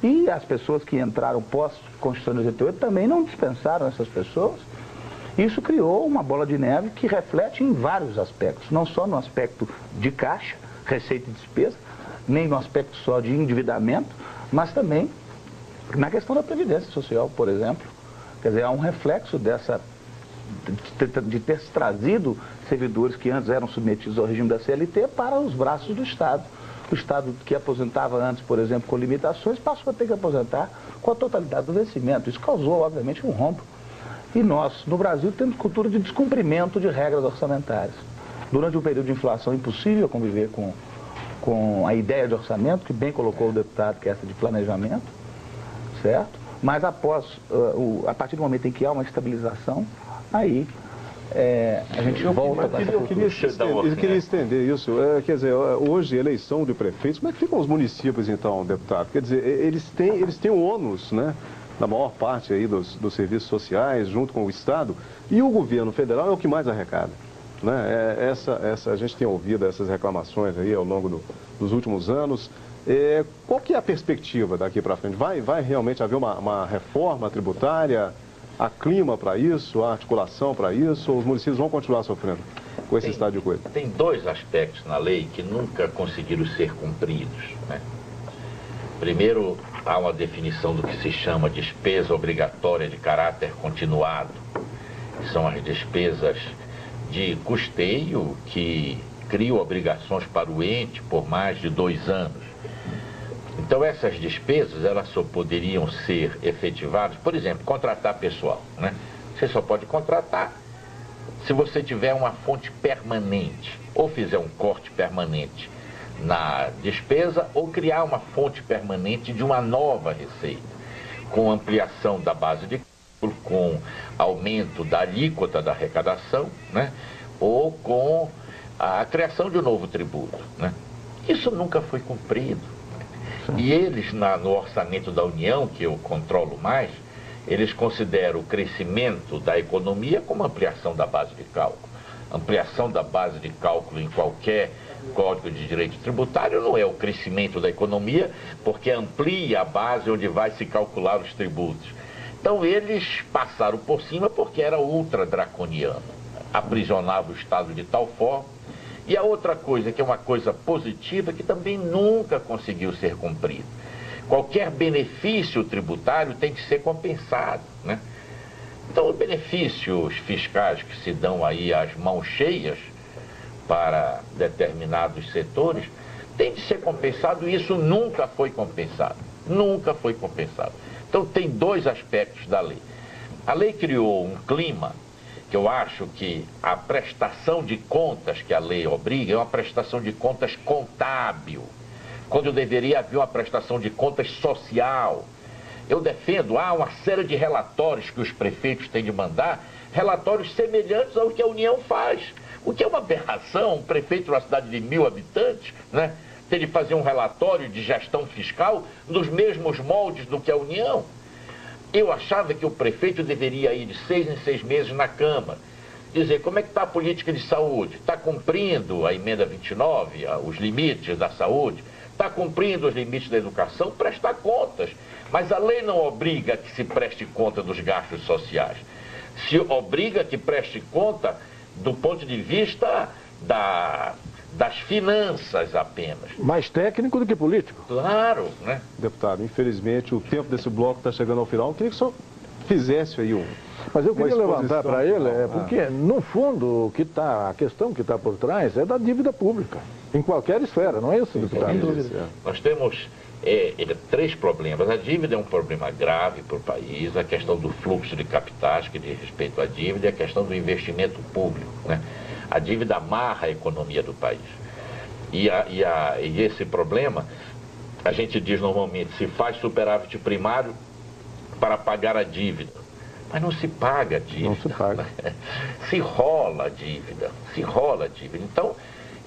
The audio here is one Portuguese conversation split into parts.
E as pessoas que entraram pós-Constituição de 88 também não dispensaram essas pessoas. Isso criou uma bola de neve que reflete em vários aspectos, não só no aspecto de caixa, receita e despesa, nem no aspecto só de endividamento, mas também na questão da previdência social, por exemplo. Quer dizer, há um reflexo de ter trazido servidores que antes eram submetidos ao regime da CLT para os braços do Estado. O Estado que aposentava antes, por exemplo, com limitações, passou a ter que aposentar com a totalidade do vencimento. Isso causou, obviamente, um rombo. E nós, no Brasil, temos cultura de descumprimento de regras orçamentárias. Durante um período de inflação, é impossível conviver com a ideia de orçamento, que bem colocou o deputado, que é essa de planejamento, certo? Mas a partir do momento em que há uma estabilização, aí a gente volta para essa cultura. Eu queria estender isso. Quer dizer, hoje, eleição de prefeitos, como é que ficam os municípios, então, deputado? Quer dizer, eles têm o ônus, né? Da maior parte aí dos serviços sociais, junto com o Estado, e o governo federal é o que mais arrecada. Né? A gente tem ouvido essas reclamações aí ao longo dos últimos anos. Qual que é a perspectiva daqui para frente? Vai realmente haver uma reforma tributária? Há clima para isso? Há articulação para isso? Ou os municípios vão continuar sofrendo com esse estado de coisa? Tem dois aspectos na lei que nunca conseguiram ser cumpridos, né? Primeiro, há uma definição do que se chama despesa obrigatória de caráter continuado, que são as despesas de custeio que criam obrigações para o ente por mais de 2 anos. Então essas despesas, elas só poderiam ser efetivadas, por exemplo, contratar pessoal, né? Você só pode contratar se você tiver uma fonte permanente, ou fizer um corte permanente na despesa, ou criar uma fonte permanente de uma nova receita, com ampliação da base de cálculo, com aumento da alíquota da arrecadação, né? Ou com a criação de um novo tributo, né? Isso nunca foi cumprido. E eles, no orçamento da União, que eu controlo mais, eles consideram o crescimento da economia como ampliação da base de cálculo. Ampliação da base de cálculo em qualquer Código de Direito Tributário não é o crescimento da economia, porque amplia a base onde vai se calcular os tributos. Então eles passaram por cima porque era ultra draconiano, aprisionava o Estado de tal forma. E a outra coisa, que é uma coisa positiva, que também nunca conseguiu ser cumprida. Qualquer benefício tributário tem que ser compensado, né? Então, os benefícios fiscais que se dão aí às mãos cheias para determinados setores, tem de ser compensado, e isso nunca foi compensado. Nunca foi compensado. Então, tem dois aspectos da lei. A lei criou um clima que eu acho que a prestação de contas que a lei obriga é uma prestação de contas contábil, quando deveria haver uma prestação de contas social. Eu defendo, há uma série de relatórios que os prefeitos têm de mandar, relatórios semelhantes ao que a União faz. O que é uma aberração, um prefeito de uma cidade de 1000 habitantes, né, ter de fazer um relatório de gestão fiscal nos mesmos moldes do que a União. Eu achava que o prefeito deveria ir de 6 em 6 meses na Câmara, dizer como é que está a política de saúde, está cumprindo a emenda 29, os limites da saúde, está cumprindo os limites da educação, prestar contas. Mas a lei não obriga que se preste conta dos gastos sociais. Se obriga que preste conta do ponto de vista das finanças apenas. Mais técnico do que político. Claro, né? Deputado, infelizmente o tempo desse bloco está chegando ao final. Eu queria que o senhor fizesse aí Mas eu queria levantar para ele, porque no fundo a questão que está por trás é da dívida pública, em qualquer esfera, não é isso, deputado? Nós temos 3 problemas. A dívida é um problema grave para o país, a questão do fluxo de capitais que diz respeito à dívida e a questão do investimento público, né? A dívida amarra a economia do país. E esse problema, a gente diz normalmente, se faz superávit primário para pagar a dívida. Mas não se paga a dívida. Não se paga. Se rola a dívida. Se rola a dívida. Então,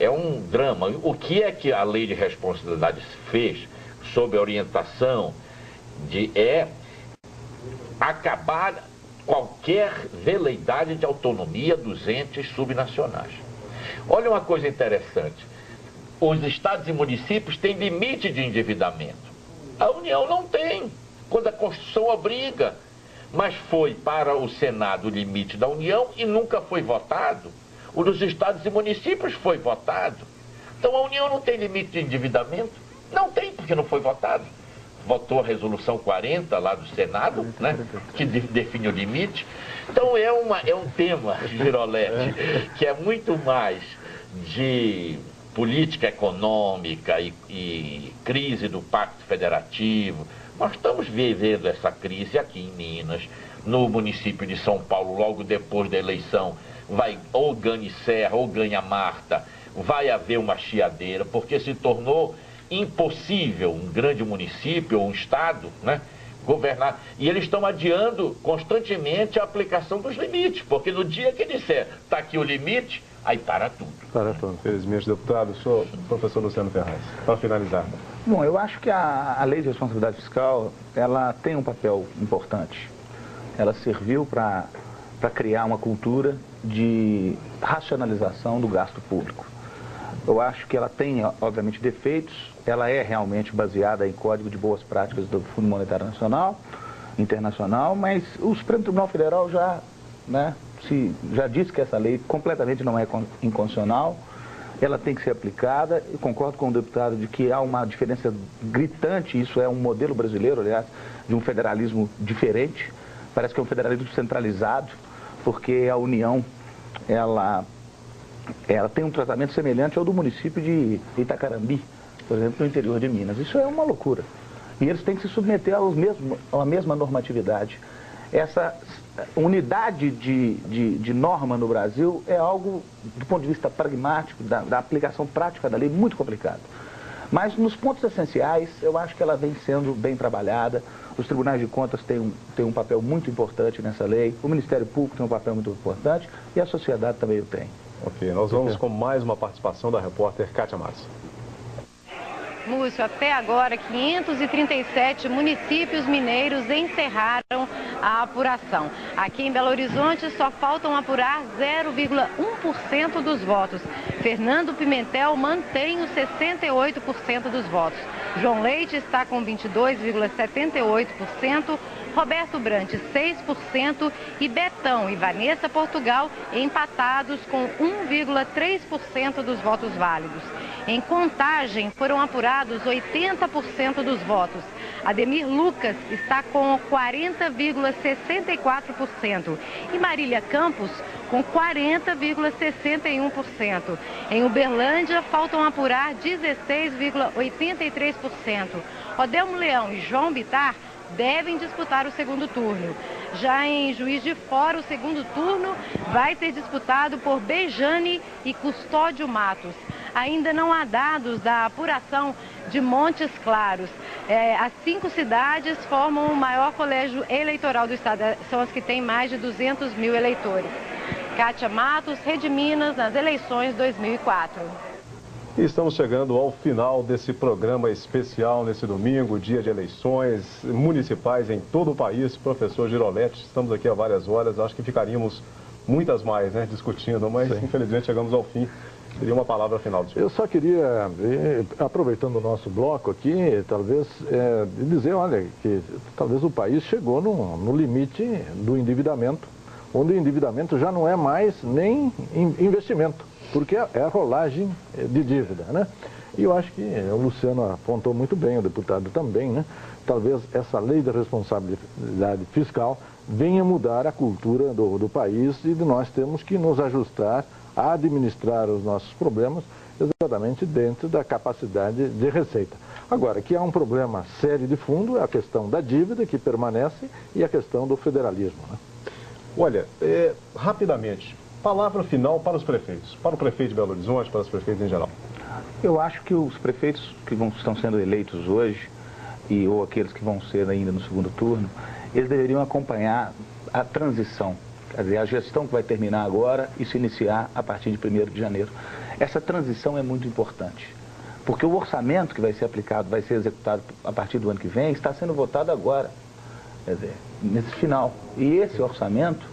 é um drama. O que é que a lei de responsabilidade fez sob a orientação de acabar qualquer veleidade de autonomia dos entes subnacionais. Olha uma coisa interessante. Os estados e municípios têm limite de endividamento. A União não tem, quando a Constituição obriga. Mas foi para o Senado o limite da União e nunca foi votado. O dos estados e municípios foi votado. Então a União não tem limite de endividamento? Não tem, porque não foi votado. Votou a resolução 40 lá do Senado, né, que define o limite. Então é um tema, Girolete, que é muito mais de política econômica e crise do Pacto Federativo. Nós estamos vivendo essa crise aqui em Minas, no município de São Paulo, logo depois da eleição, vai ou ganha Serra ou ganha Marta, vai haver uma chiadeira, porque se tornou impossível um grande município ou um estado, né, governar. E eles estão adiando constantemente a aplicação dos limites, porque no dia que disser, está aqui o limite, aí para tudo. Para tudo. Felizmente, deputado, sou professor Luciano Ferraz. Para finalizar. Bom, eu acho que a lei de responsabilidade fiscal, ela tem um papel importante. Ela serviu para criar uma cultura de racionalização do gasto público. Eu acho que ela tem, obviamente, defeitos. Ela é realmente baseada em código de boas práticas do Fundo Monetário Nacional, internacional, mas o Supremo Tribunal Federal já disse que essa lei completamente não é inconstitucional. Ela tem que ser aplicada. Eu concordo com o deputado de que há uma diferença gritante, isso é um modelo brasileiro, aliás, de um federalismo diferente. Parece que é um federalismo centralizado, porque a União, ela tem um tratamento semelhante ao do município de Itacarambi, por exemplo, no interior de Minas. Isso é uma loucura. E eles têm que se submeter à mesma normatividade. Essa unidade de norma no Brasil é algo, do ponto de vista pragmático, da aplicação prática da lei, muito complicado. Mas nos pontos essenciais, eu acho que ela vem sendo bem trabalhada. Os tribunais de contas têm um papel muito importante nessa lei, o Ministério Público tem um papel muito importante e a sociedade também o tem. Ok, nós vamos com mais uma participação da repórter Kátia Márcio. Múcio, até agora 537 municípios mineiros encerraram a apuração. Aqui em Belo Horizonte só faltam apurar 0,1% dos votos. Fernando Pimentel mantém os 68% dos votos. João Leite está com 22,78%, Roberto Brant 6% e Betão e Vanessa Portugal empatados com 1,3% dos votos válidos. Em Contagem foram apurados 80% dos votos. Ademir Lucas está com 40,64% e Marília Campos com 40,61%. Em Uberlândia faltam apurar 16,83%. Odelmo Leão e João Bittar devem disputar o segundo turno. Já em Juiz de Fora, o segundo turno vai ser disputado por Bejane e Custódio Matos. Ainda não há dados da apuração de Montes Claros. As 5 cidades formam o maior colégio eleitoral do estado, são as que têm mais de 200 mil eleitores. Kátia Matos, Rede Minas, nas eleições 2004. E estamos chegando ao final desse programa especial nesse domingo, dia de eleições municipais em todo o país. Professor Girolete, estamos aqui há várias horas, acho que ficaríamos muitas mais, né, discutindo, mas sim, infelizmente chegamos ao fim. Seria uma palavra final do senhor. Eu só queria, aproveitando o nosso bloco aqui, talvez dizer, olha, que talvez o país chegou no limite do endividamento, onde o endividamento já não é mais nem investimento, porque é a rolagem de dívida, né? E eu acho que o Luciano apontou muito bem, o deputado também, né? Talvez essa lei da responsabilidade fiscal venha mudar a cultura do país e nós temos que nos ajustar a administrar os nossos problemas exatamente dentro da capacidade de receita. Agora, que há um problema sério de fundo é a questão da dívida que permanece e a questão do federalismo, né? Olha, rapidamente, palavra final para os prefeitos, para o prefeito de Belo Horizonte, para os prefeitos em geral. Eu acho que os prefeitos que estão sendo eleitos hoje, ou aqueles que vão ser ainda no segundo turno, eles deveriam acompanhar a transição. Quer dizer, a gestão que vai terminar agora e se iniciar a partir de 1º de janeiro. Essa transição é muito importante, porque o orçamento que vai ser aplicado, vai ser executado a partir do ano que vem, está sendo votado agora, quer dizer, nesse final. E esse orçamento,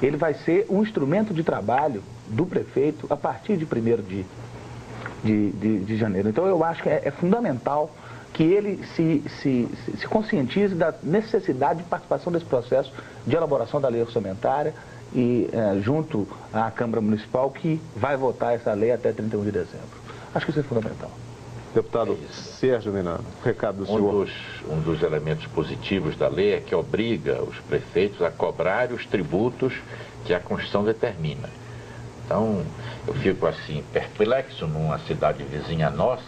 ele vai ser um instrumento de trabalho do prefeito a partir de 1º de janeiro. Então eu acho que é fundamental que ele se conscientize da necessidade de participação desse processo de elaboração da lei orçamentária e junto à Câmara Municipal, que vai votar essa lei até 31 de dezembro. Acho que isso é fundamental. Deputado Sérgio Minando, recado do senhor. Um dos elementos positivos da lei é que obriga os prefeitos a cobrar os tributos que a Constituição determina. Então, eu fico assim, perplexo, numa cidade vizinha nossa,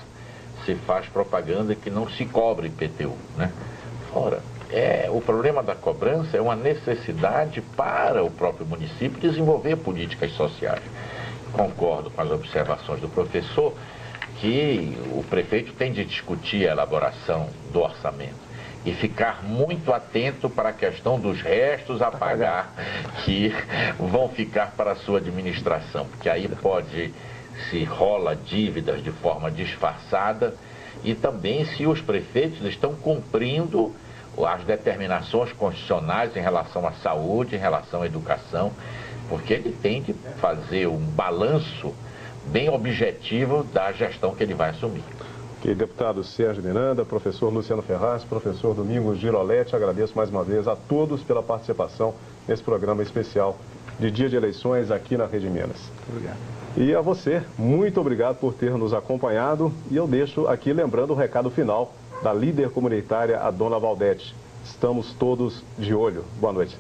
se faz propaganda que não se cobre IPTU, né? Ora, o problema da cobrança é uma necessidade para o próprio município desenvolver políticas sociais. Concordo com as observações do professor, que o prefeito tem de discutir a elaboração do orçamento e ficar muito atento para a questão dos restos a pagar que vão ficar para a sua administração, porque aí se rola dívidas de forma disfarçada e também se os prefeitos estão cumprindo as determinações constitucionais em relação à saúde, em relação à educação, porque ele tem de fazer um balanço bem objetivo da gestão que ele vai assumir. Ok, deputado Sérgio Miranda, professor Luciano Ferraz, professor Domingos Giroletti, agradeço mais uma vez a todos pela participação nesse programa especial de dia de eleições aqui na Rede Minas. Obrigado. E a você, muito obrigado por ter nos acompanhado e eu deixo aqui lembrando o recado final da líder comunitária, a dona Valdete. Estamos todos de olho. Boa noite.